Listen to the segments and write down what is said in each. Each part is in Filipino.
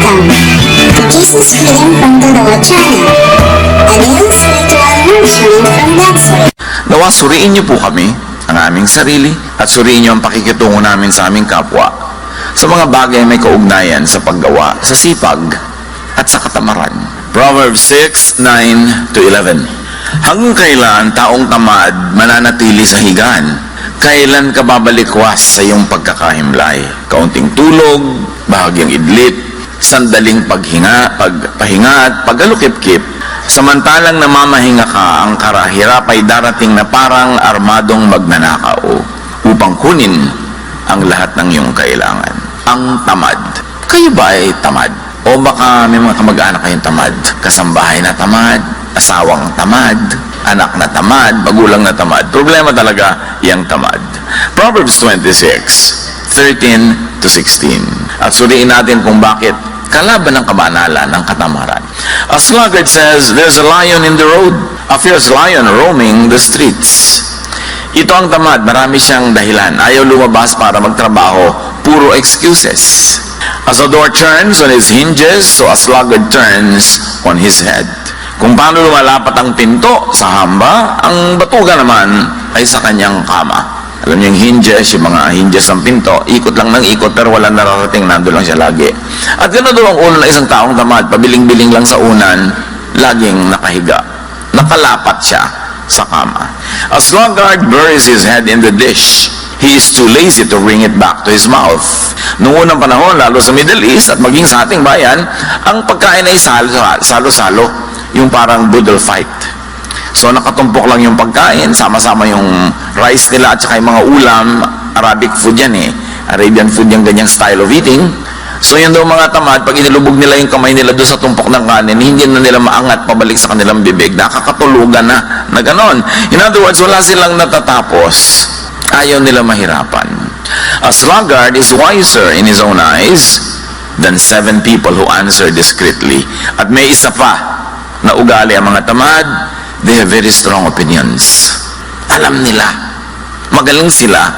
Welcome to Jesus Freedom from the Lord channel, a daily spiritual nourishment from God's Word. Nawa suriin niyo po kami, ang aming sarili, at suriin niyo ang pakikitungo namin sa aming kapwa sa mga bagay may kaugnayan sa paggawa, sa sipag, at sa katamaran. Proverbs 6:9-11. Hanggang kailan taong tamad mananatili sa higaan? Kailan ka babalikwas sa iyong pagkakahimlay? Kaunting tulog, bahagyang idlit, sandaling pagpahinga at pag-alukip-kip, samantalang namamahinga ka, ang karahirap ay darating na parang armadong magnanakaw upang kunin ang lahat ng iyong kailangan. Ang tamad. Kayo ba ay tamad? O baka may mga kamag-anak kayong tamad? Kasambahay na tamad, asawang tamad, anak na tamad, magulang na tamad. Problema talaga yung tamad. Proverbs 26:13-16. At suriin natin kung bakit kalaban ng kabanalan ng katamaran. A sluggard says, there's a lion in the road, a fierce lion roaming the streets. Ito ang tamad, marami siyang dahilan. Ayaw lumabas para magtrabaho, puro excuses. As a door turns on its hinges, so a sluggard turns on his head. Kung paano lumalapat ang pinto sa hamba, ang batuga naman ay sa kanyang kama. Alam niyo yung hinges, yung mga hinges ng pinto, ikot lang ng ikot pero wala nararating, nando lang siya lagi. At gano'n doon ang ulo ng isang taong tamad, pabiling-biling lang sa unan, laging nakahiga. Nakalapat siya sa kama. A sluggard buries his head in the dish. He is too lazy to bring it back to his mouth. Noong unang panahon, lalo sa Middle East at maging sa ating bayan, ang pagkain ay salo-salo. Yung parang boodle fight. So nakatumpok lang yung pagkain, sama-sama yung rice nila at saka yung mga ulam, Arabic food yan eh. Arabian food yung ganyang style of eating. So yun daw mga tamad, pag inilubog nila yung kamay nila doon sa tumpok ng kanin, hindi na nila maangat pabalik sa kanilang bibig. Nakakatulugan na ganon. In other words, wala silang natatapos. Ayaw nila mahirapan. A sluggard is wiser in his own eyes than 7 people who answer discreetly. At may isa pa na ugali ang mga tamad, they have very strong opinions. Alam nila, magaling sila,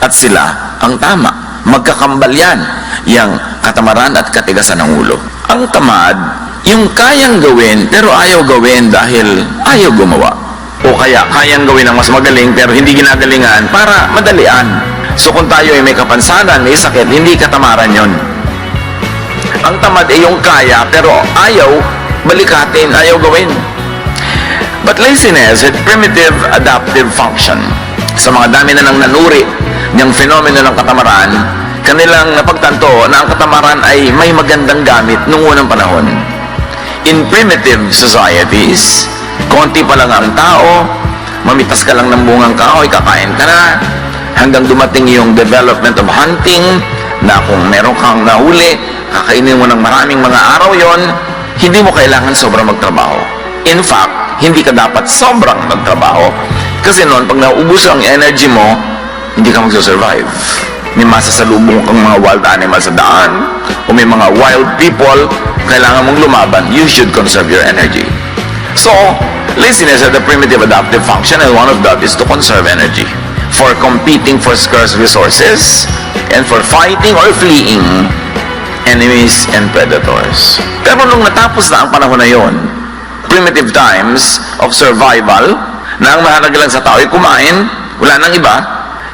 at sila ang tama. Magkakambal yan, yung katamaran at katigasan ng ulo. Ang tamad, yung kayang gawin, pero ayaw gawin dahil ayaw gumawa. O kaya, kayang gawin ng mas magaling, pero hindi ginagalingan para madalian. So kung tayo ay may kapansanan, may sakit, hindi katamaran yon. Ang tamad ay yung kaya, pero ayaw balikatin, ayaw gawin. But laziness had primitive adaptive function. Sa mga dami na nang nanuri ng fenomeno ng katamaran, kanilang napagtanto na ang katamaran ay may magandang gamit noong unang panahon. In primitive societies, konti pa lang ang tao, mamitas ka lang ng bungang kahoy, kakain ka na, hanggang dumating yung development of hunting, na kung meron kang nahuli, kakainin mo ng maraming mga araw yon, hindi mo kailangan sobrang magtrabaho. In fact, hindi ka dapat sobrang magtrabaho. Kasi noon, pag naubos ang energy mo, hindi ka magsusurvive. May masasalubong kang mga wild animals sa daan, o may mga wild people, kailangan mong lumaban. You should conserve your energy. So, laziness has a primitive adaptive function, and one of that is to conserve energy. For competing for scarce resources, and for fighting or fleeing enemies and predators. Pero nung natapos na ang panahon na yon, primitive times of survival, na ang mahalaga lang sa tao ay kumain, wala nang iba,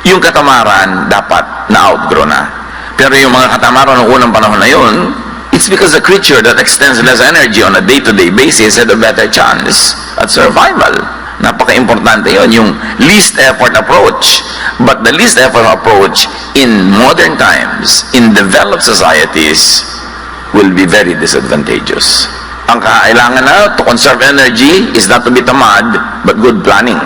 yung katamaran dapat na-outgrow na. Pero yung mga katamaran ng unang panahon na yon, it's because the creature that extends less energy on a day-to-day basis had a better chance at survival. Napaka-importante yon, yung least effort approach. But the least effort approach in modern times, in developed societies, will be very disadvantageous. Ang kailangan na to conserve energy is not to be tamad, but good planning.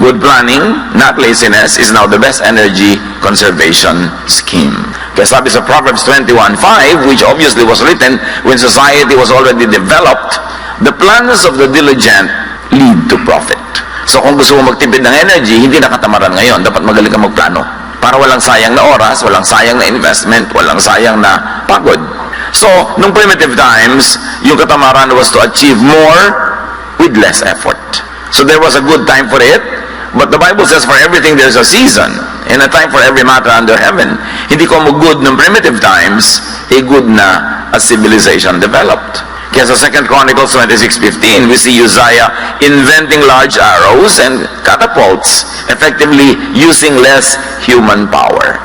Good planning, not laziness, is now the best energy conservation scheme. Kaya sabi sa Proverbs 21:5, which obviously was written when society was already developed, the plans of the diligent lead to profit. So kung gusto mo magtipid ng energy, hindi nakatamaran ngayon. Dapat magaling ka magplano. Para walang sayang na oras, walang sayang na investment, walang sayang na pagod. So, nung primitive times, yung katamaran was to achieve more with less effort. So there was a good time for it, but the Bible says for everything there's a season and a time for every matter under heaven. Hindi ko mo good ng primitive times, good na as civilization developed. Kaya sa 2 Chronicles 26:15, we see Uzziah inventing large arrows and catapults, effectively using less human power.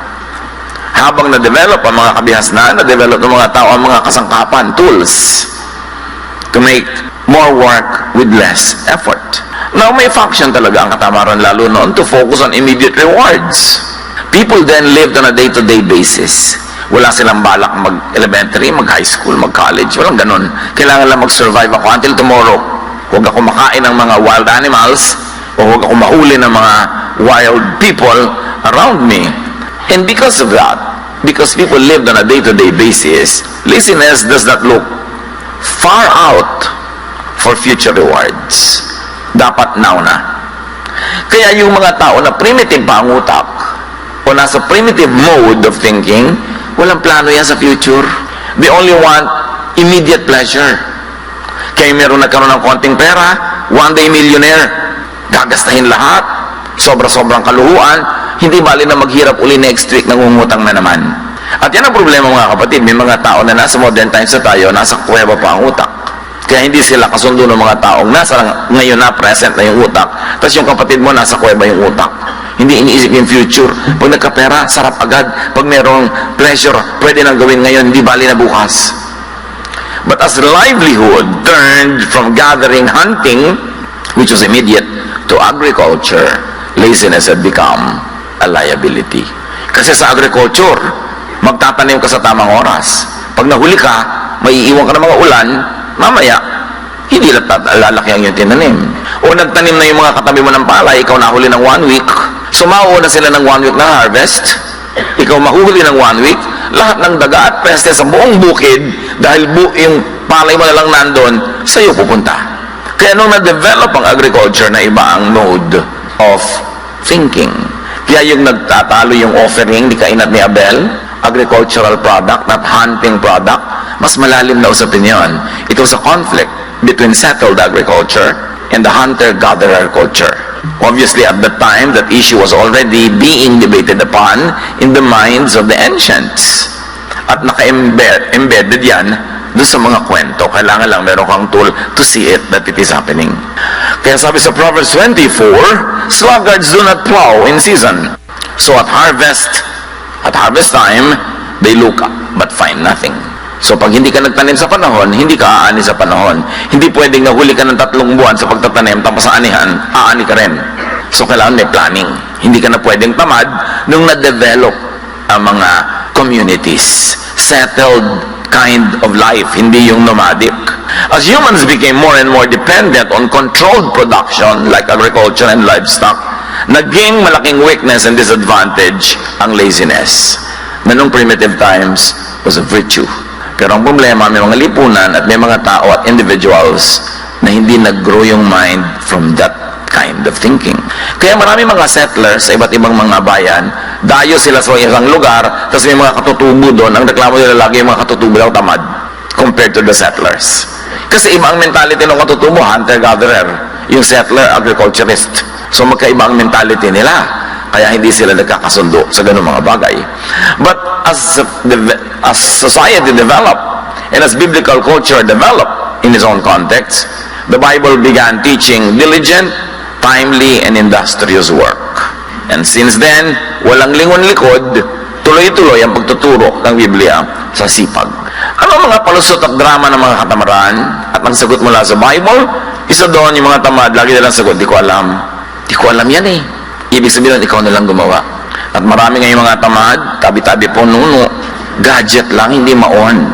Habang na-develop ang mga kabihasnan, na-develop ng mga tao ang mga kasangkapan, tools, to make more work with less effort. Now, may function talaga ang katamaran lalo noon to focus on immediate rewards. People then lived on a day-to-day basis. Wala silang balak mag-elementary, mag-high school, mag-college. Walang ganun. Kailangan lang mag-survive ako until tomorrow. Huwag ako makain ng mga wild animals o huwag ako mahuli ng mga wild people around me. And because of that, because people lived on a day-to-day basis, laziness does not look far out for future rewards. Dapat now na. Kaya yung mga tao na primitive pa ang utak o nasa primitive mode of thinking, walang plano yan sa future. They only want immediate pleasure. Kaya meron nagkaroon ng konting pera, one day millionaire, gagastahin lahat, sobra-sobrang kaluhuan, hindi bali na maghirap uli next week, nangungutang na naman. At yan ang problema mga kapatid, may mga tao na nasa modern times na tayo, nasa kuweba pa ang utak. Kaya hindi sila kasundo ng mga taong nasa ngayon na present na yung utak, tapos yung kapatid mo nasa kuweba yung utak. Hindi iniisip yung future. Pag nagkapera, sarap agad. Pag merong pleasure, pwede nang gawin ngayon, hindi bali na bukas. But as livelihood turned from gathering, hunting, which was immediate, to agriculture, laziness had become a liability. Kasi sa agriculture, magtatanim ka sa tamang oras. Pag nahuli ka, maiiwan ka ng mga ulan, mamaya, hindi lalaki ang yung tinanim. O nagtanim na yung mga katabi mo ng palay, ikaw nahuli ng 1 week, sumao na sila ng 1 week na harvest, ikaw mahuhuli ng 1 week, lahat ng daga at peste sa buong bukid, dahil yung palay mo na lang nandun, sa'yo pupunta. Kaya nung na-develop ang agriculture na iba ang mode of thinking, kaya yung nagtatalo yung offering, di kainat ni Abel, agricultural product, not hunting product, mas malalim na usapin yun. It was a conflict between settled agriculture and the hunter-gatherer culture. Obviously, at the time, that issue was already being debated upon in the minds of the ancients. At naka-embedded yan doon sa mga kwento. Kailangan lang meron kang tool to see it, that it is happening. Kaya sabi sa Proverbs 24, sluggards do not plow in season. So at harvest time, they look up but find nothing. So pag hindi ka nagtanim sa panahon, hindi ka aani sa panahon. Hindi pwedeng nahuli ka ng 3 buwan sa pagtatanim, tapos sa anihan, aani ka rin. So kailangan may planning. Hindi ka na pwedeng tamad nung na-develop ang mga communities. Settled kind of life, hindi yung nomadic. As humans became more and more dependent on controlled production like agriculture and livestock, naging malaking weakness and disadvantage ang laziness. Na nung primitive times was a virtue. Pero ang problema, may mga lipunan at may mga tao at individuals na hindi nag-grow yung mind from that kind of thinking. Kaya marami mga settlers sa iba't ibang mga bayan, dayo sila sa isang lugar, tapos may mga katutubo doon, ang reklamo nila lagi yung mga katutubo daw tamad compared to the settlers. Kasi iba ang mentality ng katutubo, hunter-gatherer, yung settler, agriculturist. So magkaiba ang mentality nila. Kaya hindi sila nagkakasundo sa ganung mga bagay. But as society developed, and as biblical culture developed in its own context, the Bible began teaching diligent, timely, and industrious work. And since then, walang lingon-likod, tuloy-tuloy ang pagtuturo ng Biblia sa sipag. Ano mga palusot at drama ng mga katamaran at ang sagot mula sa Bible? Isa doon yung mga tamad, lagi nilang sagot, di ko alam. Di ko alam yan eh. Ibig sabihin, ikaw na lang gumawa. At marami ngayong mga tamad, tabi-tabi po nuno, gadget lang, hindi ma-on.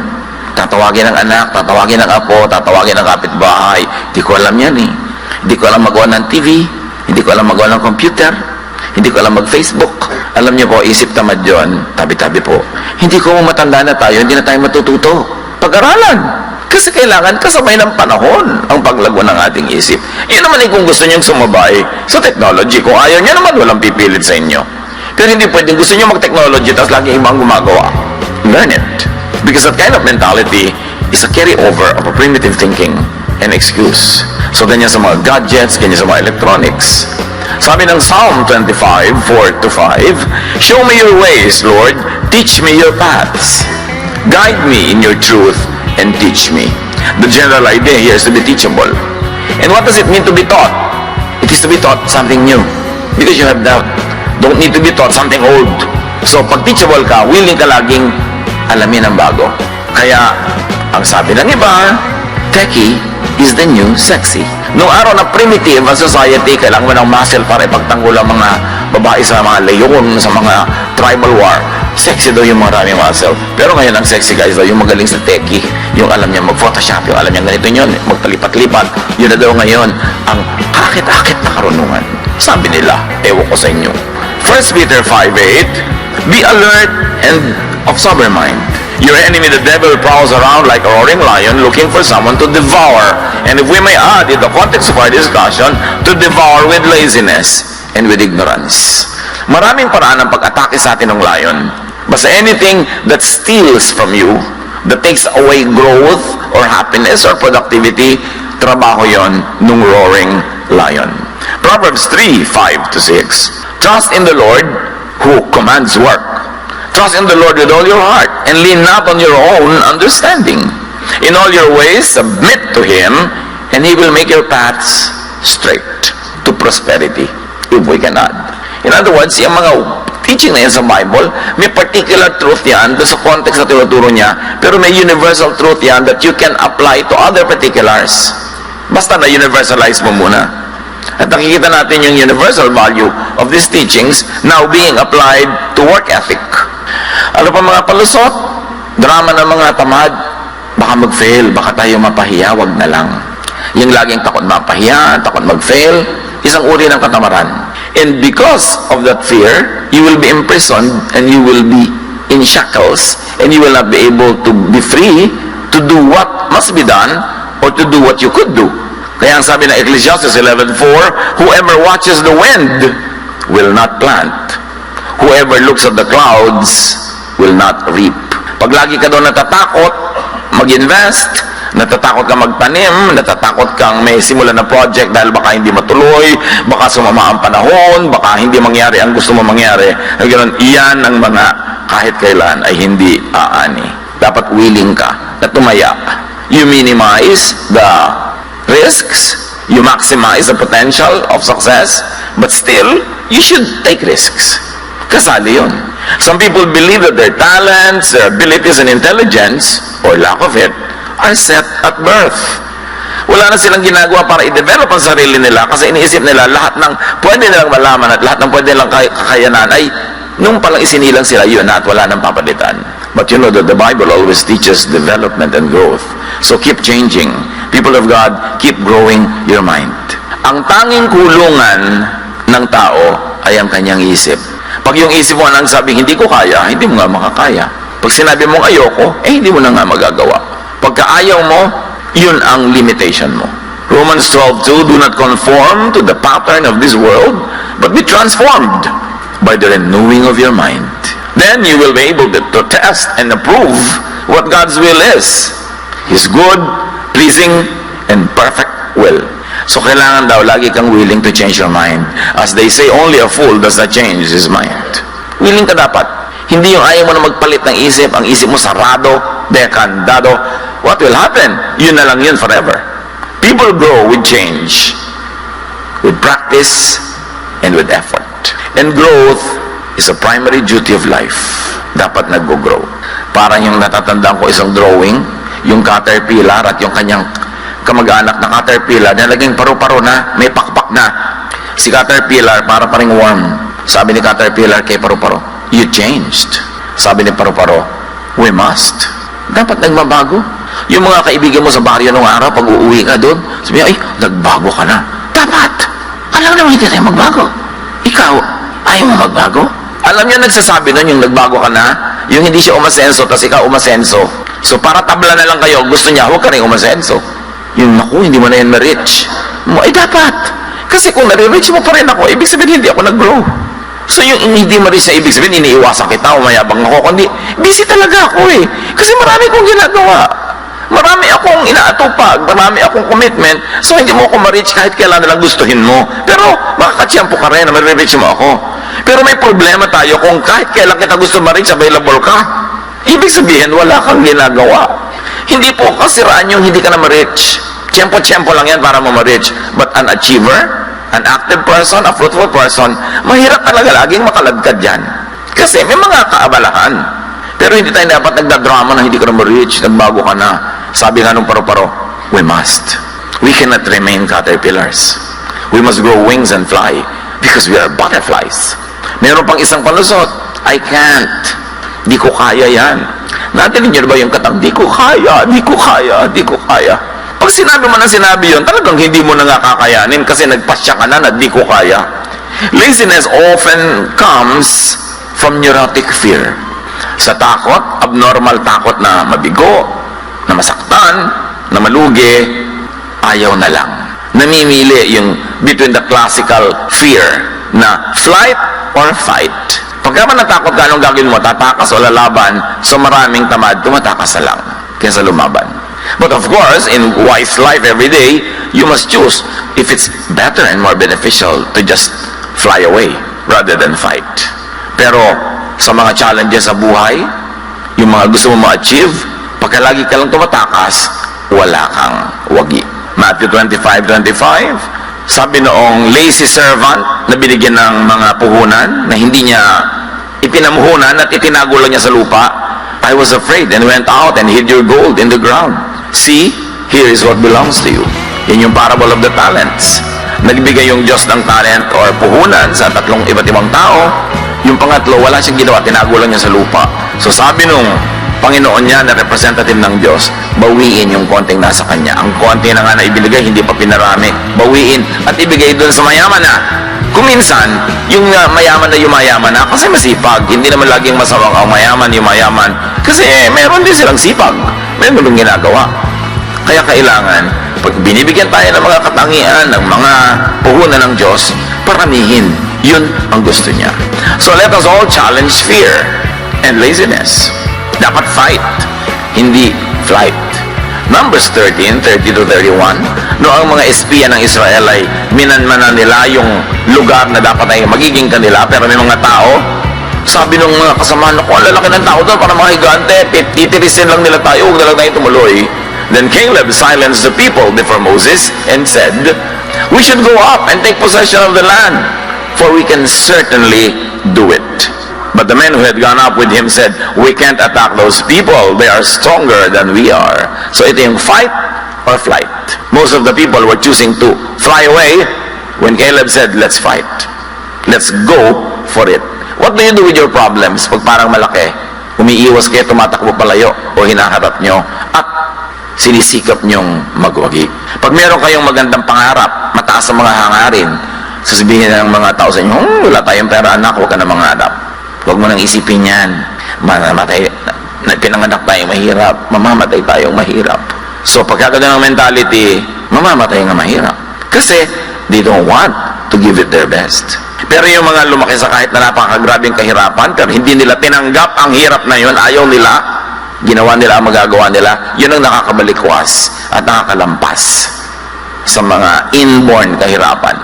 Tatawagin ng anak, tatawagin ng apo, tatawagin ng kapitbahay. Hindi ko alam yan eh. Hindi ko alam magawa ng TV, hindi ko alam magawa ng computer, hindi ko alam mag-Facebook. Alam niyo po, isip tamad yun, tabi-tabi po. Hindi ko matanda na tayo, hindi na tayo matututo. Pag-aralan. Kasi kailangan kasabay ng panahon ang paglago ng ating isip. Yan naman kung gusto niyong sumabay sa technology. Kung ayaw niya naman, walang pipilit sa inyo. Pero hindi pwedeng gusto niyo mag-technology tapos lagi ibang gumagawa. Learn it. Because that kind of mentality is a carryover of a primitive thinking and excuse. So ganyan sa mga gadgets, ganyan sa mga electronics. Sabi ng Psalm 25, 4-5, show me your ways, Lord. Teach me your paths. Guide me in your truth and teach me. The general idea here is to be teachable. And what does it mean to be taught? It is to be taught something new. Because you have doubt. Don't need to be taught something old. So, pag teachable ka, willing ka laging alamin ang bago. Kaya, ang sabi ng iba, techie is the new sexy. Noong araw na primitive ang society, kailangan mo ng muscle para ipagtanggol ang mga babae sa mga leyon, sa mga tribal war. Sexy daw yung maraming muscle. Pero ngayon, ang sexy guys daw yung magaling sa techie. Yung alam niya mag-photoshop, yung alam niya ganito yun, magpalipat-lipat. Yun na daw ngayon ang akit-akit na karunungan. Sabi nila, ewan ko sa inyo. 1 Peter 5:8, be alert and of sober mind. Your enemy, the devil, prowls around like a roaring lion looking for someone to devour. And if we may add, in the context of our discussion, to devour with laziness and with ignorance. Maraming paraan ng pag-atake sa atin ng lion. Basta anything that steals from you, that takes away growth or happiness or productivity, trabaho yon nung roaring lion. Proverbs 3:5-6. Trust in the Lord who commands work. Trust in the Lord with all your heart and lean not on your own understanding. In all your ways, submit to Him and He will make your paths straight to prosperity, if we can add. In other words, yung mga teaching na yan sa Bible, may particular truth yan doon sa context na tinuturo niya, pero may universal truth yan that you can apply to other particulars. Basta na-universalize mo muna. At nakikita natin yung universal value of these teachings now being applied to work ethic. Ano pa mga palusot? Drama ng mga tamad. Baka mag-fail, baka tayo mapahiya, wag na lang. Yung laging takot mapahiya, takot mag-fail, isang uri ng katamaran. And because of that fear, you will be imprisoned and you will be in shackles and you will not be able to be free to do what must be done or to do what you could do. Kaya ang sabi ng Ecclesiastes 11:4, whoever watches the wind will not plant. Whoever looks at the clouds will not reap. Pag lagi ka doon natatakot mag-invest, natatakot ka magtanim, natatakot kang may simulan na project dahil baka hindi matuloy, baka sumama ang panahon, baka hindi mangyari ang gusto mo mangyari, ganoon, iyan ang mga kahit kailan ay hindi aani. Dapat willing ka na tumaya. You minimize the risks, you maximize the potential of success, but still, you should take risks. Kasali yun. Some people believe that their talents, their abilities, and intelligence, or lack of it, are set at birth. Wala na silang ginagawa para i-develop ang sarili nila kasi iniisip nila lahat ng pwede nilang malaman at lahat ng pwede nilang kakayanan ay nung palang isinilang sila yun na at wala nang papalitan. But you know that the Bible always teaches development and growth. So keep changing. People of God, keep growing your mind. Ang tanging kulungan ng tao ay ang kanyang isip. Pag yung isip mo nang sabing hindi ko kaya, hindi mo nga makakaya. Pag sinabi mong ayoko, hindi mo na nga magagawa. Pagka ayaw mo, yun ang limitation mo. Romans 12:2, do not conform to the pattern of this world, but be transformed by the renewing of your mind. Then you will be able to test and approve what God's will is. His good, pleasing, and perfect will. So kailangan daw lagi kang willing to change your mind. As they say, only a fool does not change his mind. Willing ka dapat. Hindi yung ayaw mo na magpalit ng isip, ang isip mo sarado, dekandado. What will happen? Yun na lang yun forever. People grow with change, with practice, and with effort. And growth is a primary duty of life. Dapat nag-grow. Parang yung natatandaan ko isang drawing, yung caterpillar at yung kanyang kamag-anak na caterpillar na naging paru-paro na, may pakpak na. Si caterpillar para paring worm. Sabi ni caterpillar kay paru-paro, you changed. Sabi ni paru-paro, we must. Dapat nagbabago. Yung mga kaibigan mo sa baryo nung araw, pag uuwi ka doon, sabi niya, ay, nagbago ka na. Dapat. Alam naman hindi tayo magbago. Ikaw, ayaw mo magbago? Alam niya nagsasabi nun, yung nagbago ka na, yung hindi siya umasenso, tas ikaw umasenso. So para tabla na lang kayo, gusto niya, huwag ka rin umasenso. Yung naku, hindi mo na yan ma-reach. Ay dapat. Kasi kung nare-reach mo pa rin ako, ibig sabihin hindi ako nag-grow. So yung hindi ma-reach na ibig sabihin, iniiwasan kita, umayabang ako, kundi busy talaga ako eh. Kasi marami kong ginagawa. Marami akong inaatupag, marami akong commitment, so hindi mo ako ma-reach kahit kailan na lang gustuhin mo. Pero makakatsyampo ka rin na ma-reach mo ako. Pero may problema tayo kung kahit kailan kita gusto ma-reach, available ka. Ibig sabihin, wala kang ginagawa. Hindi po kasiraan yung hindi ka na ma-rich. Tiyempo-tiyempo lang yan para mo ma-rich. But an achiever, an active person, a fruitful person, mahirap talaga laging makaladkad yan. Kasi may mga kaabalahan. Pero hindi tayo dapat nagdadrama na hindi ka na ma-rich, nagbago ka na. Sabi nga nung paro-paro, we must. We cannot remain caterpillars. We must grow wings and fly because we are butterflies. Meron pang isang palusot, I can't. Di ko kaya yan. Natin niyo ba yung katang, di ko kaya, di ko kaya, di ko kaya. Pag sinabi mo na sinabi yun, talagang hindi mo na nga kakayanin kasi nagpasya ka na di ko kaya. Laziness often comes from neurotic fear. Sa takot, abnormal takot na mabigo, na masaktan, na malugi, ayaw na lang. Namimili yung between the classical fear na flight or fight. Pagka man natakot ka, anong gagawin mo? Tatakas o lalaban? So maraming tamad, tumatakas na lang kaysa lumaban. But of course, in wise life every day, you must choose if it's better and more beneficial to just fly away rather than fight. Pero sa mga challenges sa buhay, yung mga gusto mo ma-achieve, pagka lagi ka lang tumatakas, wala kang wagi. Matthew 25:25, sabi noong lazy servant na binigyan ng mga puhunan na hindi niya ipinamuhunan at itinago lang niya sa lupa, I was afraid and went out and hid your gold in the ground. See, here is what belongs to you. Yan yung parable of the talents. Nagbigay yung Diyos ng talent or puhunan sa tatlong iba't ibang tao. Yung pangatlo, wala siyang ginawa, tinago lang niya sa lupa. So sabi nung Panginoon niya na representative ng Diyos, bawiin yung konting nasa kanya. Ang konti na nga na ibinigay, hindi pa pinarami. Bawiin at ibigay doon sa mayaman na. Kung minsan, yung mayaman na yumayaman na, kasi masipag. Hindi naman laging masawang ang mayaman, yumayaman. Kasi meron din silang sipag. Meron din ginagawa. Kaya kailangan, pag binibigyan tayo ng mga katangian, ng mga puhunan ng Diyos, paramihin. Yun ang gusto niya. So let us all challenge fear and laziness. Dapat fight, hindi flight. Numbers 13:30-31, no ang mga espiya ng Israel ay minanmanan nila yung lugar na dapat ay magiging kanila, pero may mga tao, sabi ng mga kasamahan ko, ang lalaki ng tao doon, para mga higante, titirisin lang nila tayo, huwag na lang tayo tumuloy. Then Caleb silenced the people before Moses and said, we should go up and take possession of the land, for we can certainly do it. But the men who had gone up with him said, we can't attack those people. They are stronger than we are. So ito yung fight or flight. Most of the people were choosing to fly away when Caleb said, let's fight. Let's go for it. What do you do with your problems pag parang malaki? Umiiwas kayo, tumatakbo palayo o hinaharap nyo at sinisikap nyong magwagi. Pag meron kayong magandang pangarap, mataas ang mga hangarin, sasabihin ng mga tao sa inyo, wala tayong pera anak, huwag ka na mangarap. Huwag mo nang isipin yan. Mamamatay, pinanganak tayong mahirap, mamamatay tayong mahirap. So pagkaganda ng mentality, mamamatay nga mahirap. Kasi they don't want to give it their best. Pero yung mga lumaki sa kahit na napakagrabing kahirapan, pero hindi nila tinanggap ang hirap na yun, ayaw nila, ginawa nila ang magagawa nila, yun ang nakakabalikwas at nakakalampas sa mga inborn kahirapan.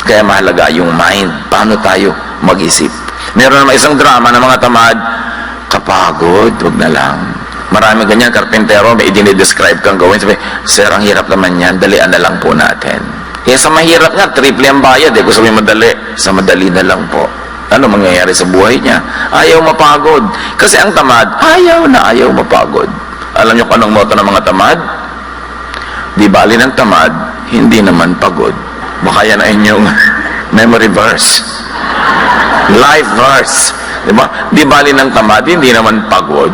Kaya mahalaga yung mind. Paano tayo mag-isip? Meron naman isang drama ng mga tamad, kapagod, wag na lang. Marami ganyan, karpentero, may dinidescribe kang gawin. Sabi, sir, ang hirap naman yan, dalian na lang po natin. Kaya sa mahirap nga, triple ang bayad. Kung sabi madali, sa madali na lang po. Ano mangyayari sa buhay niya? Ayaw mapagod. Kasi ang tamad, ayaw na ayaw mapagod. Alam niyo kung anong motto ng mga tamad? Di bali ng tamad, hindi naman pagod. Baka yan ay inyong memory verse. Life verse. Diba? Di bali ng tamad, hindi naman pagod.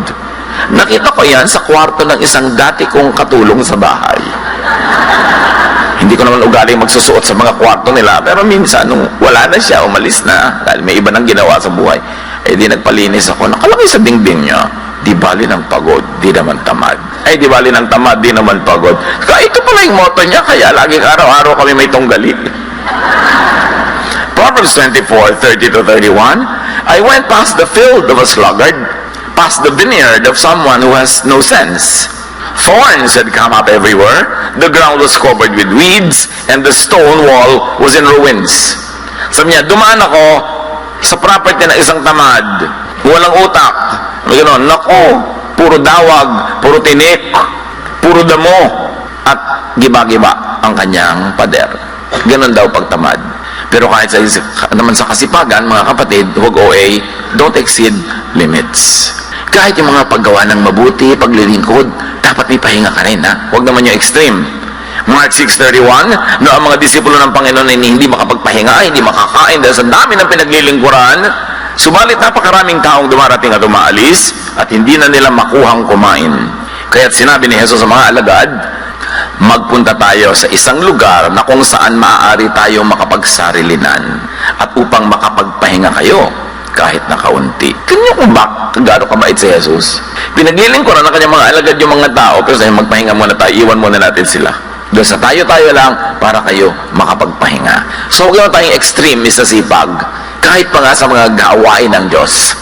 Nakita ko yan sa kwarto ng isang dati kong katulong sa bahay. Hindi ko naman ugali magsusuot sa mga kwarto nila, pero minsan, nung wala na siya, umalis na, dahil may iba nang ginawa sa buhay, eh di nagpalinis ako. Nakalagay sa dingding niya, di bali ng pagod, di naman tamad. Ay, di bali ng tamad, di naman pagod. Kaya ito pala yung motto niya, kaya laging araw-araw kami may tunggalin. Proverbs 24:30-31, I went past the field of a sluggard, past the vineyard of someone who has no sense. Thorns had come up everywhere, the ground was covered with weeds, and the stone wall was in ruins. Sabi niya, dumaan ako sa property ng isang tamad. walang utak. Gano'n, naku, puro dawag, puro tinik, puro damo, at giba-giba ang kanyang pader. Ganon daw pagtamad. Pero kahit naman sa kasipagan, mga kapatid, huwag OA, don't exceed limits. Kahit yung mga paggawa ng mabuti, paglilingkod, dapat may pahinga ka rin, ha? Huwag naman yung extreme. Mark 6:31, no, ang mga disipulo ng Panginoon ay hindi makapagpahinga, hindi makakain dahil sa dami ng pinaglilingkuran, subalit napakaraming taong dumarating at umaalis at hindi na nila makuhang kumain. Kaya't sinabi ni Jesus sa mga alagad, magpunta tayo sa isang lugar na kung saan maaari tayo makapagsarilinan at upang makapagpahinga kayo kahit na kaunti. Kanya kung gano'n kabait si Jesus. Pinaglilingkuran ng kanyang mga alagad yung mga tao, pero sabi, magpahinga muna tayo, iwan muna natin sila. Doon sa tayo-tayo lang para kayo makapagpahinga. So huwag naman tayong extreme sa sipag, kahit pa nga sa mga gawain ng Diyos.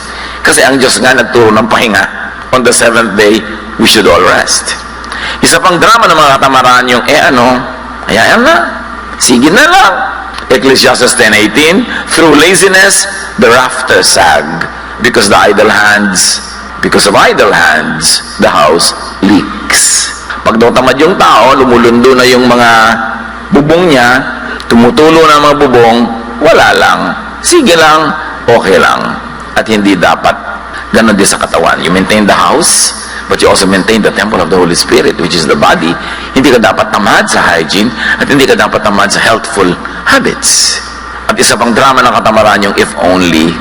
Kasi ang Diyos nga nagturo ng pahinga. On the seventh day, we should all rest. Isa pang drama ng mga katamaran yung, hayaan na, sige na lang. Ecclesiastes 10:18, through laziness, the rafters sag, because of idle hands, the house leaks. Pag daw tamad yung tao, lumulundo na yung mga bubong niya, tumutulo na mga bubong, wala lang. Sige lang, okay lang. At hindi dapat. Ganon din sa katawan. You maintain the house, but you also maintain the temple of the Holy Spirit, which is the body. Hindi ka dapat tamad sa hygiene, at hindi ka dapat tamad sa healthful habits. At isa pang drama ng katamaran yung if only,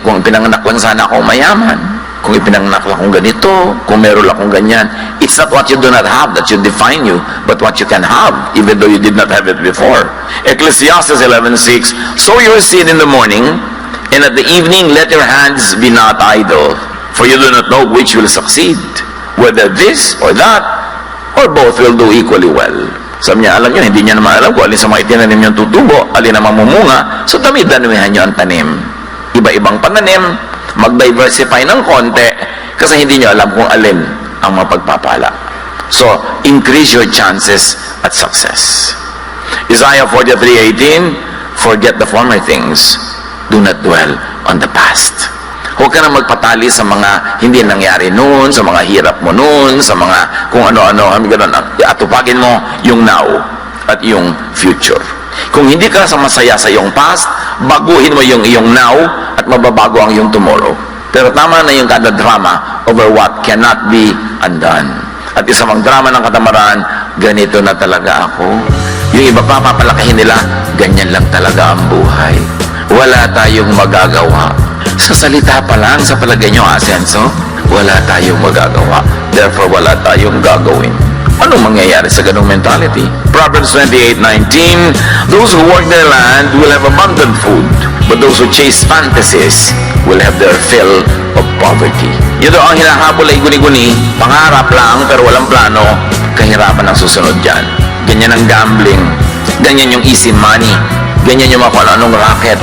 kung pinanganak lang sana ako mayaman, kung ipinanganak lang akong ganito, kung meron lang akong ganyan. It's not what you do not have that should define you, but what you can have, even though you did not have it before. Ecclesiastes 11:6, sow your seed in the morning, and at the evening let your hands be not idle, for you do not know which will succeed, whether this or that, or both will do equally well. Sabi niya, alam niyo, hindi niya naman alam kung alin sa mga itinanim niyong tutubo, alin ang mamumunga, so dami-damihan niyo ang tanim. Iba-ibang pananim, mag-diversify ng konti, kasi hindi niyo alam kung alin ang mapagpapala. So, increase your chances at success. Isaiah 43:18, forget the former things, do not dwell on the past. Huwag ka na magpatali sa mga hindi nangyari noon, sa mga hirap mo noon, sa mga kung ano-ano, atupagin mo yung now at yung future. Kung hindi ka masaya sa iyong past, baguhin mo yung iyong now at mababago ang iyong tomorrow. Pero tama na yung kada drama over what cannot be undone. At isa pang drama ng katamaran, ganito na talaga ako. Yung iba pa, papalakihin nila, ganyan lang talaga ang buhay. Wala tayong magagawa. Sa salita pa lang, sa palagay nyo, asenso, wala tayong magagawa. Therefore, wala tayong gagawin. Anong mangyayari sa ganung mentality? Proverbs 28:19, those who work their land will have abundant food, but those who chase fantasies will have their fill of poverty. Ito ang hinahabol ay guni-guni, pangarap lang pero walang plano, kahirapan ang susunod dyan. Ganyan ang gambling, ganyan yung easy money, ganyan yung mga kung anong racket.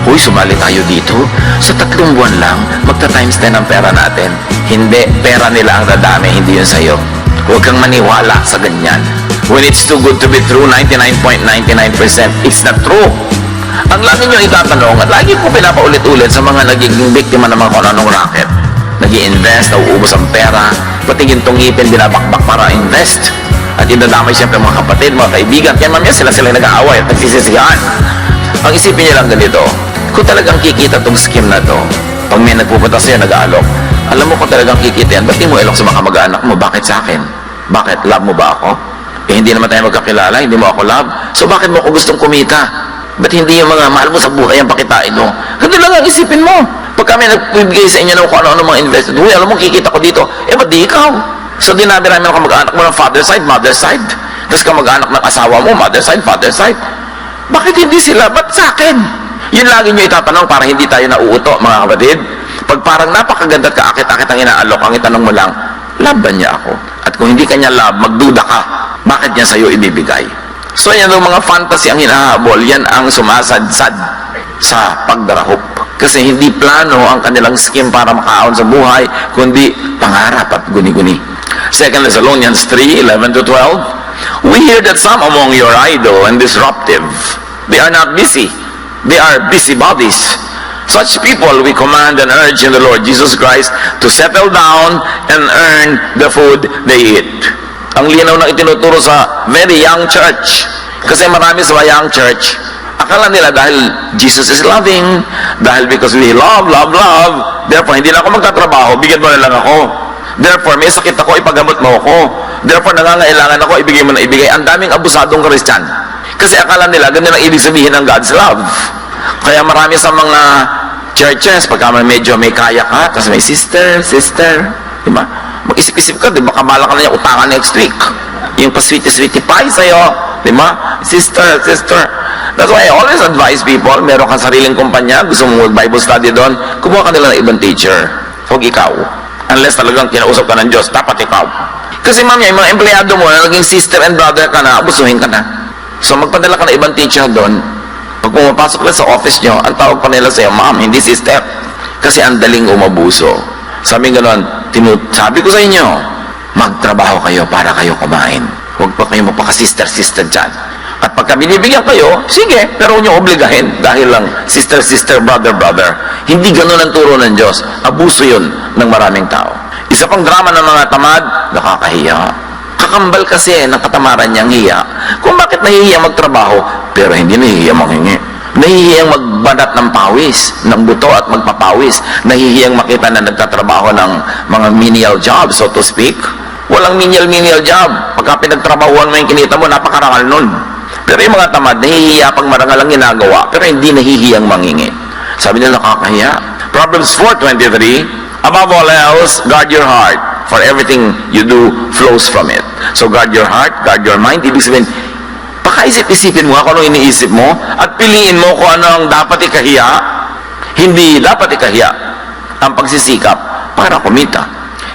Uy, sumali tayo dito. Sa 3 buwan lang, magta-times 10 ang pera natin. Hindi, pera nila ang dadami, hindi yun sa'yo. Huwag kang maniwala sa ganyan. When it's too good to be true, 99.99%, it's not true. Ang lagi nyo itatanong, at lagi ko pinapaulit-ulit sa mga nagiging biktima ng mga kung anong racket. Nag-i-invest, nauubos ang pera, pati gintong ngipin, binabakbak para invest. At indadamay siyempre mga kapatid, mga kaibigan, kaya mamaya sila nag-aaway at nagsisisigaan. Ang isipin niya lang ganito, kung talagang kikita tong scheme na to, pag may nagpupunta sa'yo, nag-aalok, alam mo kung talagang kikita yan, ba't di mo ilok sa mga kamag-anak mo? Bakit sa akin? Bakit? Love mo ba ako? Hindi naman tayo magkakilala, hindi mo ako love. So bakit mo ako gustong kumita? Ba't hindi yung mga mahal mo sa buhay ang pakitain mo? Hindi lang ang isipin mo. Pag kami nagbibigay sa inyo ng kung ano-ano mga investment, alam mo, kikita ko dito, ba't di ikaw? So dinami-rami ng kamag-anak mo ng father side, mother side. Tapos kamag-anak ng asawa mo, mother side, father side. Bakit hindi sila? Ba't sa akin? Yun lagi nyo itatanong para hindi tayo nauuto, mga kapatid. Pag parang napakaganda at kaakit-akit ang inaalok, ang itanong mo lang, love ba niya ako? At kung hindi kanya love, magduda ka. Bakit niya sa'yo ibibigay? So yan ang mga fantasy ang hinahabol, yan ang sumasadsad sa pagdarahop. Kasi hindi plano ang kanilang scheme para makaahon sa buhay, kundi pangarap at guni-guni. 2 Thessalonians 3:11-12, we hear that some among you are idle and disruptive. They are not busy. They are busybodies. Such people we command and urge in the Lord Jesus Christ to settle down and earn the food they eat. Ang linaw na itinuturo sa very young church. Kasi marami sa young church, akala nila dahil Jesus is loving, dahil because we love, therefore hindi na ako magtatrabaho, bigyan mo na lang ako. Therefore, may sakit ako, ipagamot mo ako. Therefore, nangangailangan ako, ibigay mo na ibigay. Ang daming abusadong Christian. Kasi akala nila, ganyan ang ibig sabihin ng God's love. Kaya marami sa mga churches, pagka medyo may kaya ka, tapos may sister, di ba? Mag-isip-isip ka, di ba? Kamala ka na yung utangan next week. Yung pa-sweetie pie sa'yo, di ba? Sister. That's why I always advise people, meron kang sariling kumpanya, gusto mo mag-Bible study doon, kumuha ka nila ng ibang teacher. Huwag ikaw. Unless talagang kinausap ka ng Diyos, dapat ikaw. Kasi ma'am, yung mga empleyado mo na naging sister and brother ka na, abusuhin ka na. So magpadala ka ng ibang teacher doon. Pag pumapasok ka sa office nyo, ang tawag pa nila sa'yo, ma'am, hindi sister. Kasi ang daling umabuso. Sabi gano'n, sabi ko sa inyo, magtrabaho kayo para kayo kumain. Huwag pa kayo magpaka-sister dyan. At pagka binibigyan kayo, sige, pero huwag nyo obligahin dahil lang sister, brother. Hindi gano'n ang turo ng Diyos. Abuso yun ng maraming tao. Isa pang drama ng mga tamad, nakakahiya. Kakambal kasi ng katamaran niyang hiya. Kung bakit nahihiya magtrabaho, pero hindi nahihiya manghingi. Nahihiyang magbanat ng pawis, ng buto at magpapawis. Nahihiyang makita na nagtatrabaho ng mga menial job, so to speak. Walang menial job. Pagka pinagtrabahuan mo yung kinita mo, napakarangal nun. Pero yung mga tamad, nahihiya pag marangal ang ginagawa, pero hindi nahihiyang mangingi. Sabi nila, nakakahiya. Proverbs 4:23, above all else, guard your heart, for everything you do flows from it. So guard your heart, guard your mind. Ibig sabihin, pakaisip-isipin mo kung ano iniisip mo at piliin mo kung ano ang dapat ikahiya. Hindi dapat ikahiya ang pagsisikap para kumita.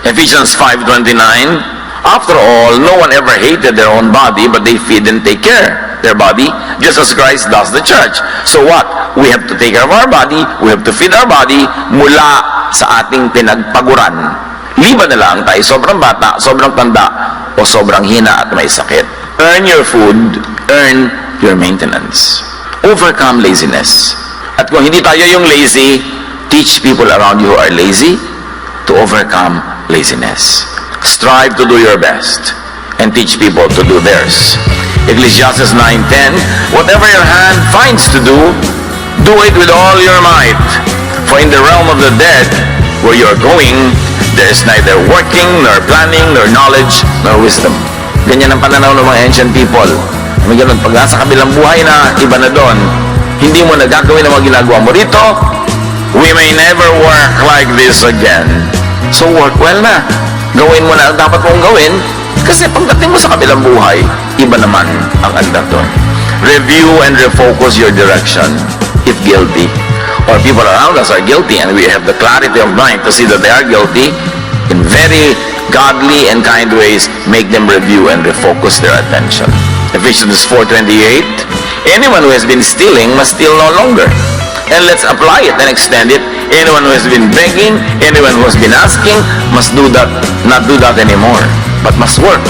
Ephesians 5:29, after all, no one ever hated their own body, but they feed and take care their body, just as Christ does the church. So what? We have to take care of our body, we have to feed our body mula sa ating pinagpaguran. Liban na lang tayo sobrang bata, sobrang tanda, o sobrang hina at may sakit. Earn your food, earn your maintenance. Overcome laziness. At kung hindi tayo yung lazy, teach people around you who are lazy to overcome laziness. Strive to do your best and teach people to do theirs. Ecclesiastes 9:10, whatever your hand finds to do it with all your might. For in the realm of the dead, where you are going, there is neither working, nor planning, nor knowledge, nor wisdom. Ganyan ang pananaw ng mga ancient people. May ganun, pag nasa kabilang buhay na, iba na doon, hindi mo nagagawin ang mga ginagawa mo rito, we may never work like this again. So work well na. Gawin mo na ang dapat mong gawin, kasi pagdating mo sa kabilang buhay, iba naman ang andar doon. Review and refocus your direction if guilty. Or people around us are guilty and we have the clarity of mind to see that they are guilty. In very godly and kind ways, make them review and refocus their attention. Ephesians 4:28, anyone who has been stealing must steal no longer. And let's apply it and extend it. Anyone who has been begging, anyone who has been asking, must do that, not do that anymore, but must work,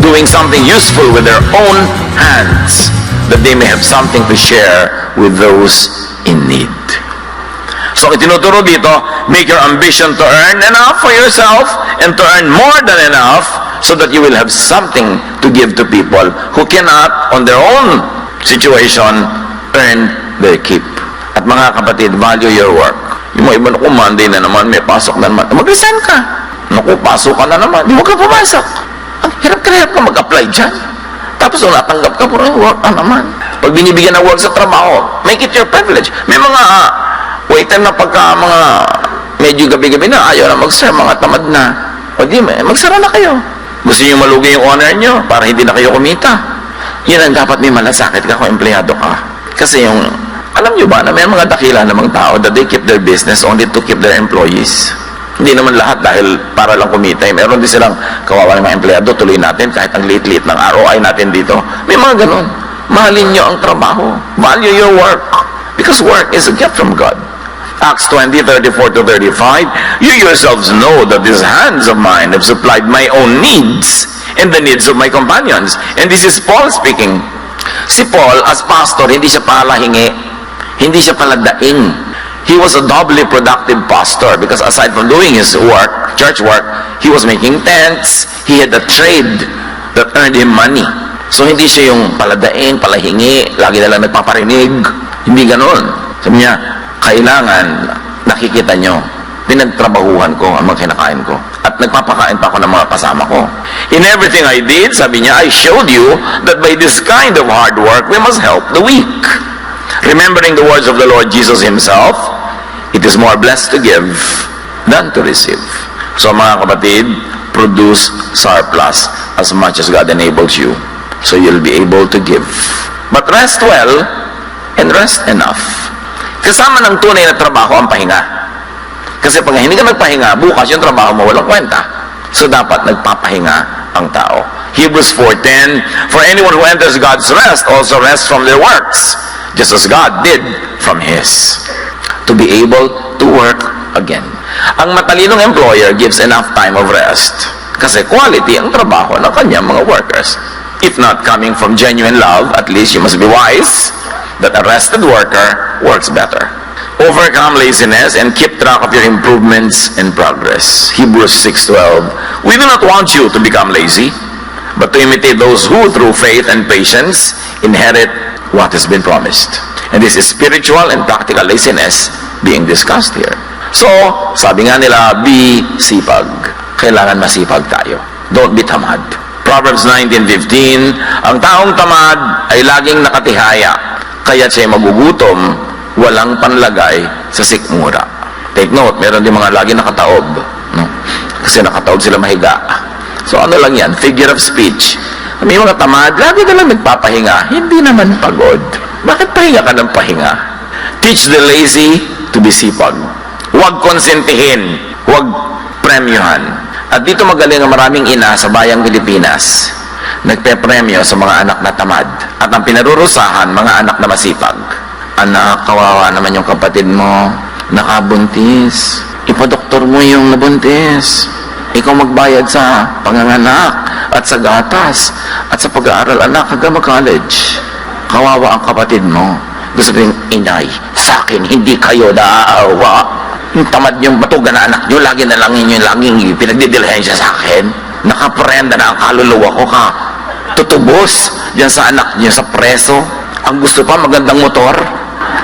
doing something useful with their own hands, that they may have something to share with those in need. So, itinuturo dito, make your ambition to earn enough for yourself and to earn more than enough so that you will have something to give to people who cannot, on their own situation, earn their keep. At mga kapatid, value your work. Yung mga iba, naku, Monday na naman, may pasok na naman. Mag-resign ka. Naku, pasok ka na naman. Huwag ka pumasok. Ang hirap ka mag-apply dyan. Tapos kung natanggap ka, puro work ka naman. Pag binibigyan ng work sa trabaho, make it your privilege. May mga waiter na pagka mga medyo gabi-gabi na, ayaw na mag-serve, mga tamad na. O di, magsara na kayo. Gusto nyo malugi yung honor nyo para hindi na kayo kumita. Yan ang dapat may malasakit ka kung empleyado ka. Kasi yung, alam nyo ba na may mga dakila namang tao that they keep their business only to keep their employees. Hindi naman lahat dahil para lang kumita. Meron din silang kawawa ng mga empleyado, tuloy natin kahit ang liit-liit ng ROI natin dito. May mga ganun. Mahalin nyo ang trabaho. Value your work. Because work is a gift from God. Acts 20:34-35, you yourselves know that these hands of mine have supplied my own needs and the needs of my companions. And this is Paul speaking. Si Paul, as pastor, hindi siya pala hingi. Hindi siya pala daing. He He was a doubly productive pastor because aside from doing his work, church work, he was making tents. He had a trade that earned him money. So hindi siya yung paladain, palahingi, lagi na lang nagpaparinig. Hindi ganon. Sabi niya, kailangan nakikita nyo, pinagtrabahuhan ko ang mga kinakain ko. At nagpapakain pa ako ng mga kasama ko. In everything I did, sabi niya, I showed you that by this kind of hard work, we must help the weak. Remembering the words of the Lord Jesus Himself, it is more blessed to give than to receive. So mga kapatid, produce surplus as much as God enables you. So you'll be able to give. But rest well and rest enough. Kasama ng tunay na trabaho ang pahinga. Kasi pag hindi ka nagpahinga, bukas yung trabaho mo walang kwenta. So dapat nagpapahinga ang tao. Hebrews 4:10, for anyone who enters God's rest also rests from their works, just as God did from His. To be able to work again. Ang matalinong employer gives enough time of rest. Kasi quality ang trabaho ng kanyang mga workers. If not coming from genuine love, at least you must be wise that a rested worker works better. Overcome laziness and keep track of your improvements and progress. Hebrews 6:12. We do not want you to become lazy, but to imitate those who, through faith and patience, inherit what has been promised. And this is spiritual and practical laziness being discussed here. So, sabi nga nila, be sipag. Kailangan masipag tayo. Don't be tamad. Proverbs 19:15, ang taong tamad ay laging nakatihaya, kaya siya'y magugutom, walang panlagay sa sikmura. Take note, meron din mga lagi nakataob. No? Kasi nakataob sila mahiga. So ano lang yan? Figure of speech. May mga tamad, lagi ka lang nagpapahinga, hindi naman pagod. Bakit pahinga ka ng pahinga? Teach the lazy to be sipag. Huwag konsentihin, huwag premyohan. At dito magaling ang maraming ina sa bayang Pilipinas. Nagpe-premyo sa mga anak na tamad. At ang pinarurusahan, mga anak na masipag. Anak, kawawa naman yung kapatid mo. Nakabuntis. Ipadoktor mo yung nabuntis. Ikaw magbayad sa panganganak at sa gatas at sa pag-aaral anak hanggang mag-college. Kawawa ang kapatid mo. Gusto sabihin, inay, sa akin hindi kayo naawa. Yung tamad yung batugan na anak nyo, lagi na lang yun, laging pinagdidilhayan siya sa akin. Nakaprenda na ang kaluluwa ko ka. Tutubos dyan sa anak nyo sa preso. Ang gusto pa, magandang motor.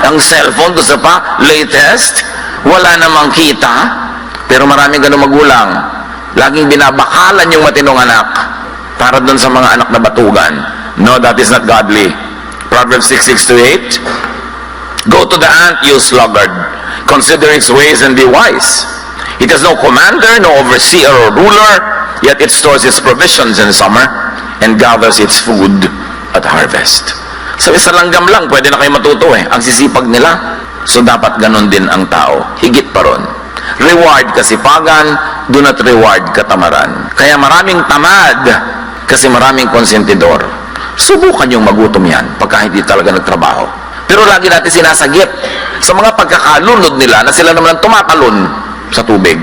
Ang cellphone, gusto pa, latest. Wala namang kita. Pero maraming ganun magulang. Laging binabakalan yung matinong anak. Para dun sa mga anak na batugan. No, that is not godly. Proverbs 6:6-8. Go to the ant, you sluggard. Consider its ways and be wise. It has no commander, no overseer or ruler, yet it stores its provisions in summer and gathers its food at harvest. Sa isa langgam lang, pwede na kayo matuto ang sisipag nila. So dapat ganun din ang tao. Higit pa ron. Reward kasipagan, do not reward katamaran. Kaya maraming tamad kasi maraming konsentidor. Subukan yung magutom yan pagka hindi talaga nagtrabaho. Pero lagi natin sinasagip sa mga pagkakalunod nila na sila naman ang tumatalon sa tubig.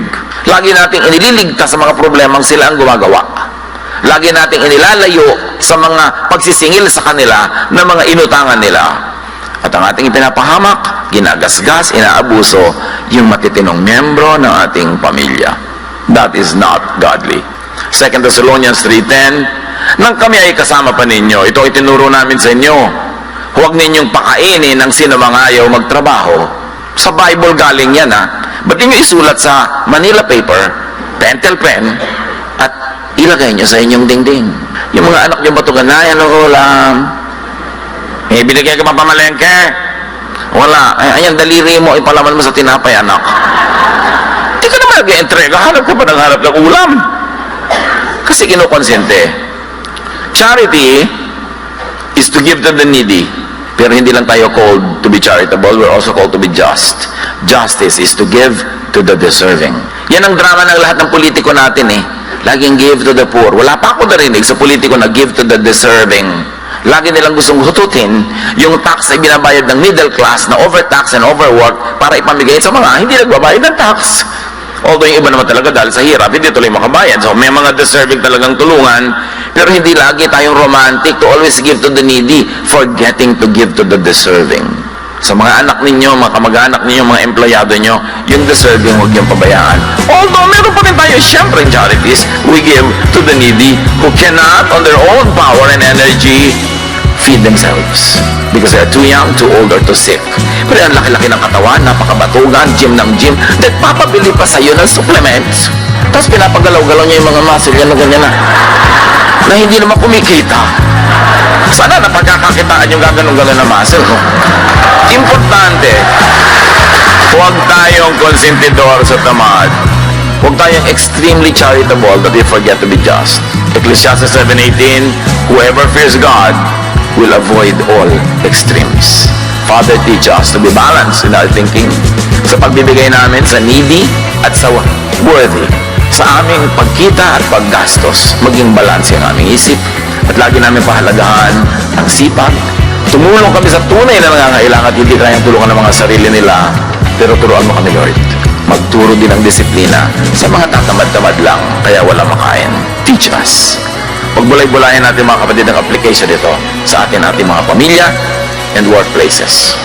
Lagi nating inililigtas sa mga problemang sila ang gumagawa. Lagi nating inilalayo sa mga pagsisingil sa kanila na mga inutangan nila. At ang ating ipinapahamak, ginagasgas, inaabuso yung matitinong membro ng ating pamilya. That is not godly. 2 Thessalonians 3:10, nang kami ay kasama pa ninyo, ito itinuro namin sa inyo, huwag ninyong pakainin ang sino mga ayaw magtrabaho. Sa Bible galing yan Ba't ninyo isulat sa Manila paper, pentel pen, at ilagay nyo sa inyong dingding. Yung mga anak nyo batugan na, yan ang ulam. Eh, binigyan ka pamalengke. Wala. Ayan, daliri mo, ipalaman mo sa tinapay, anak. Hindi ka naman nag-entrega. Hanap ka pa ng hanap ng ulam. Kasi kinukonsente. Charity is to give to the needy. Pero hindi lang tayo called to be charitable, we're also called to be just. Justice is to give to the deserving. Yan ang drama ng lahat ng politiko natin Laging give to the poor. Wala pa ako narinig sa politiko na give to the deserving. Lagi nilang gustong hututin yung tax na binabayad ng middle class na overtax and overwork para ipamigay sa mga hindi nagbabayad ng tax. Although yung iba naman talaga dahil sa hirap, hindi tuloy makabayad. So may mga deserving talagang tulungan, pero hindi lagi tayong romantic to always give to the needy, forgetting to give to the deserving. Sa mga anak ninyo, mga kamag-anak ninyo, mga empleyado nyo, yung deserving, huwag yung pabayaan. Although, meron pa rin tayo, syempre, in charities, we give to the needy who cannot, on their own power and energy, feed themselves. Because they are too young, too old, or too sick. Pero ang laki-laki ng katawan, napakabatugan, gym ng gym, that papabili pa sa'yo ng supplements. Tapos pinapagalaw-galaw niya yung mga muscle, yan na ganyan na hindi naman kumikita. Sana napagkakakitaan yung gaganon-ganon na muscle, no? Importante, huwag tayong konsentidor sa tamad. Huwag tayong extremely charitable that we forget to be just. Ecclesiastes 7:18, whoever fears God will avoid all extremes. Father, teach us to be balanced in our thinking sa pagbibigay namin sa needy at sa worthy. Sa aming pagkita at paggastos, maging balanse ang aming isip at lagi namin pahalagahan ang sipag. Tumulong kami sa tunay na nangangailangan at hindi kayang tulungan ng mga sarili nila, pero turuan mo kami, Lord. Magturo din ng disiplina sa mga tatamad-tamad lang, kaya wala makain. Teach us. Pagbulay-bulayan natin mga kapatid ang application dito sa ating mga pamilya and workplaces.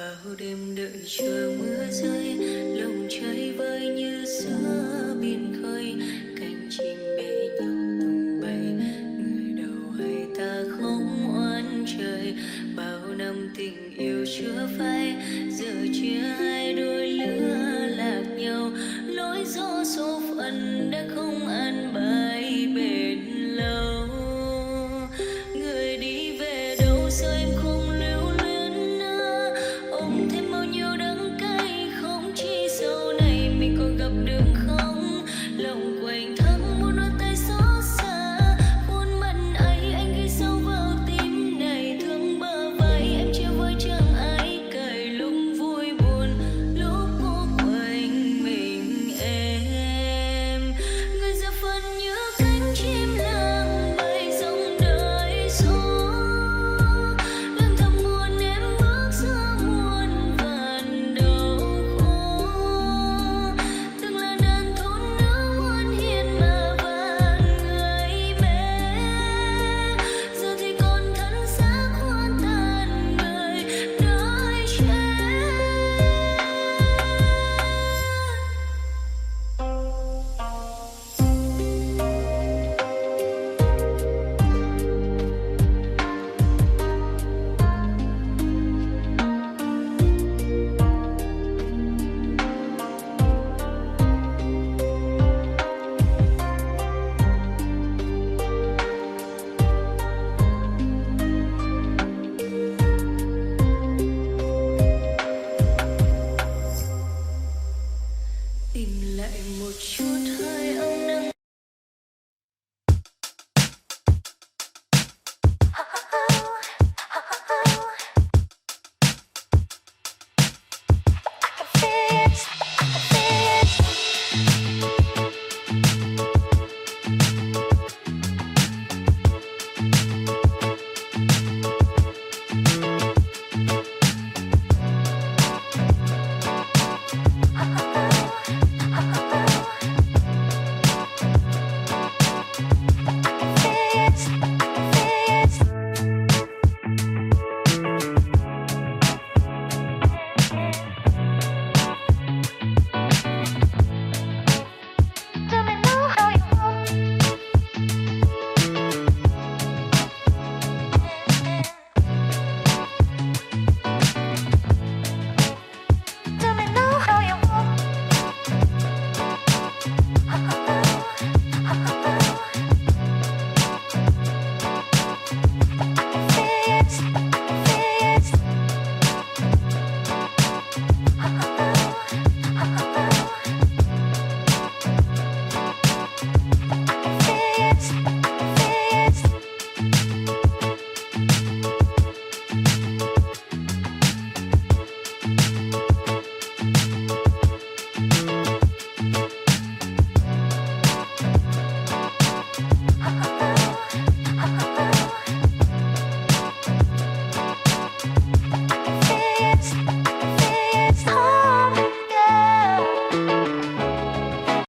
bao đêm đợi chờ mưa rơi, lòng trời vơi như giữa biển khơi, cánh chim bế nhau tung bay, người đầu hay ta không oán trời. Bao năm tình yêu chưa phai, giờ chia hai đôi lứa lạc nhau, lối gió số phận đã không an bài bền